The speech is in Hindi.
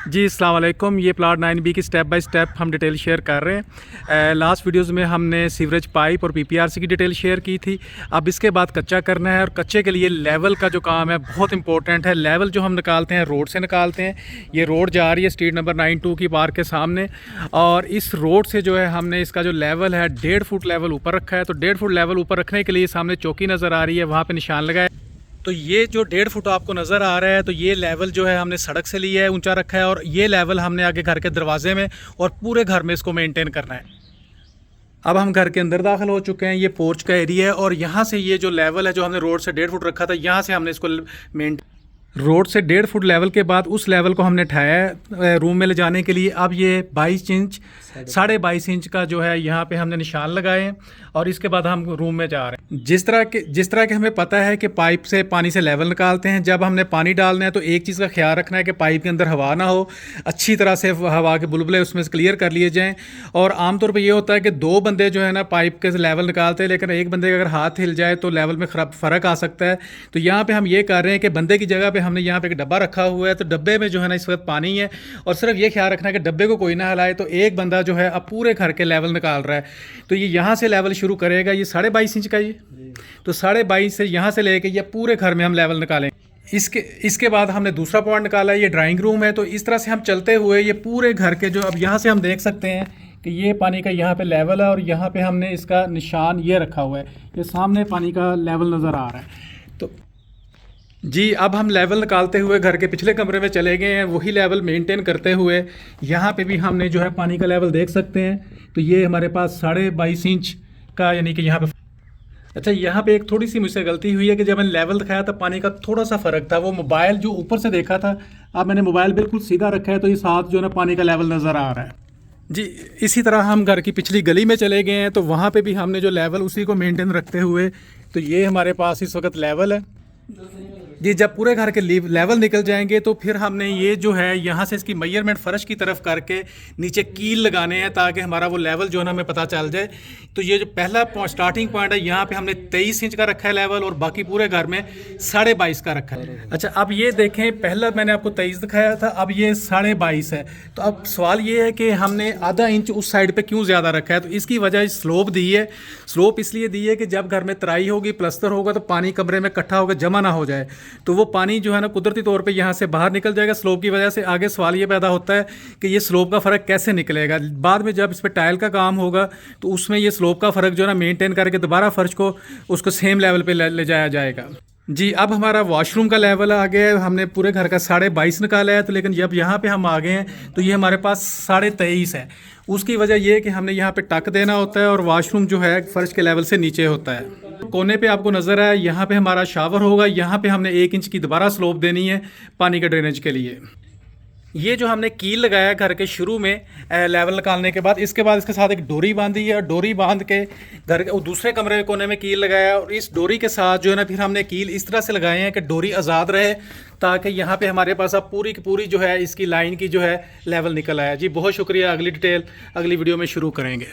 जी अस्सलाम वालेकुम। ये प्लाट 9B की स्टेप बाय स्टेप हम डिटेल शेयर कर रहे हैं। लास्ट वीडियोस में हमने सीवरेज पाइप और पीपीआरसी की डिटेल शेयर की थी। अब इसके बाद कच्चा करना है, और कच्चे के लिए लेवल का जो काम है बहुत इंपॉर्टेंट है। लेवल जो हम निकालते हैं रोड से निकालते हैं। ये रोड जा रही है स्ट्रीट नंबर 92 की पार्क के सामने, और इस रोड से जो है हमने इसका जो लेवल है 1.5 फुट लेवल ऊपर रखा है। तो 1.5 फुट लेवल ऊपर रखने के लिए सामने चौकी नज़र आ रही है, वहाँ पर निशान लगाए। तो ये जो 1.5 फुट आपको नज़र आ रहा है, तो ये लेवल जो है हमने सड़क से लिया है, ऊंचा रखा है, और ये लेवल हमने आगे घर के दरवाजे में और पूरे घर में इसको मेंटेन करना है। अब हम घर के अंदर दाखिल हो चुके हैं। ये पोर्च का एरिया है, और यहाँ से ये जो लेवल है जो हमने रोड से 1.5 फुट रखा था, यहाँ से हमने इसको रोड से 1.5 फुट लेवल के बाद उस लेवल को हमने उठाया है रूम में ले जाने के लिए। अब ये 22 इंच 22.5 इंच का जो है यहाँ पे हमने निशान लगाए हैं, और इसके बाद हम रूम में जा रहे हैं। जिस तरह के हमें पता है कि पाइप से पानी से लेवल निकालते हैं, जब हमने पानी डालना है तो एक चीज़ का ख्याल रखना है कि पाइप के अंदर हवा ना हो, अच्छी तरह से हवा के बुलबुले उसमें से क्लियर कर लिए जाएँ। और आमतौर पर ये होता है कि 2 बंदे जो है ना पाइप के लेवल निकालते हैं, लेकिन एक बंदे का अगर हाथ हिल जाए तो लेवल में फ़र्क आ सकता है। तो यहाँ पर हम ये कर रहे हैं कि बंदे की जगह पर हमने यहाँ पे एक डब्बा रखा हुआ है। तो डब्बे में जो है ना इस वक्त पानी है, और सिर्फ ये ख्याल रखना है कि डब्बे को कोई ना हिलाए। तो एक बंदा जो है अब पूरे घर के लेवल निकाल रहा है। तो ये यहाँ से लेवल शुरू करेगा, ये 22.5 इंच का ये, तो 22.5 से यहाँ से लेके ये पूरे घर में हम लेवल निकालें। इसके बाद हमने दूसरा पॉइंट निकाला है, ये ड्राइंग रूम है। तो इस तरह से हम चलते हुए ये पूरे घर के जो, अब यहाँ से हम देख सकते हैं कि ये पानी का यहाँ पे लेवल है, और यहाँ पे हमने इसका निशान ये रखा हुआ है। ये सामने पानी का लेवल नज़र आ रहा है। तो जी अब हम लेवल निकालते हुए घर के पिछले कमरे में चले गए हैं, वही लेवल मेंटेन करते हुए यहाँ पे भी हमने जो है पानी का लेवल देख सकते हैं। तो ये हमारे पास 22.5 इंच का, यानी कि यहाँ पे अच्छा यहाँ पे एक थोड़ी सी मुझसे गलती हुई है कि जब मैंने लेवल दिखाया था पानी का थोड़ा सा फ़र्क था। वो मोबाइल जो ऊपर से देखा था, अब मैंने मोबाइल बिल्कुल सीधा रखा है, तो ये साथ जो है ना पानी का लेवल नज़र आ रहा है। जी इसी तरह हम घर की पिछली गली में चले गए हैं, तो वहाँ पर भी हमने जो लेवल उसी को मेनटेन रखते हुए, तो ये हमारे पास इस वक्त लेवल है जी। जब पूरे घर के लेवल निकल जाएंगे तो फिर हमने ये जो है यहाँ से इसकी मेजरमेंट फ़र्श की तरफ करके नीचे कील लगाने हैं, ताकि हमारा वो लेवल जो है ना हमें पता चल जाए। तो ये जो पहला स्टार्टिंग पॉइंट है, यहाँ पे हमने 23 इंच का रखा है लेवल, और बाकी पूरे घर में 22.5 का रखा है। अच्छा अब ये देखें, पहला मैंने आपको 23 दिखाया था, अब ये 22.5 है। तो अब सवाल ये है कि हमने आधा इंच उस साइड पर क्यों ज़्यादा रखा है। तो इसकी वजह स्लोप दी है। स्लोप इसलिए दी है कि जब घर में तराई होगी, प्लस्तर होगा, तो पानी कमरे में इकट्ठा होकर जमा ना हो जाए। तो वो पानी जो है ना कुदरती तौर पे यहाँ से बाहर निकल जाएगा स्लोप की वजह से। आगे सवाल ये पैदा होता है कि ये स्लोप का फ़र्क कैसे निकलेगा। बाद में जब इस पर टाइल का काम होगा तो उसमें ये स्लोप का फ़र्क जो है ना मेंटेन करके दोबारा फ़र्श को उसको सेम लेवल पे ले जाया जाएगा। जी अब हमारा वॉशरूम का लेवल आ गया है। हमने पूरे घर का 22.5 निकाला है, तो लेकिन जब यहाँ पे हम आ गए हैं तो ये हमारे पास 23.5 है। उसकी वजह ये है कि हमने यहाँ पे टक देना होता है, और वॉशरूम जो है फर्श के लेवल से नीचे होता है। कोने पे आपको नज़र आया, यहाँ पे हमारा शावर होगा। यहाँ पे हमने 1 इंच की दोबारा स्लोप देनी है पानी के ड्रेनेज के लिए। ये जो हमने कील लगाया घर के शुरू में लेवल निकालने के बाद, इसके बाद इसके साथ एक डोरी बांधी है, और डोरी बांध के घर के दूसरे कमरे के कोने में कील लगाया। और इस डोरी के साथ जो है ना फिर हमने कील इस तरह से लगाए हैं कि डोरी आज़ाद रहे, ताकि यहाँ पे हमारे पास अब पूरी की पूरी जो है इसकी लाइन की जो है लेवल निकल आया। जी बहुत शुक्रिया। अगली डिटेल अगली वीडियो में शुरू करेंगे।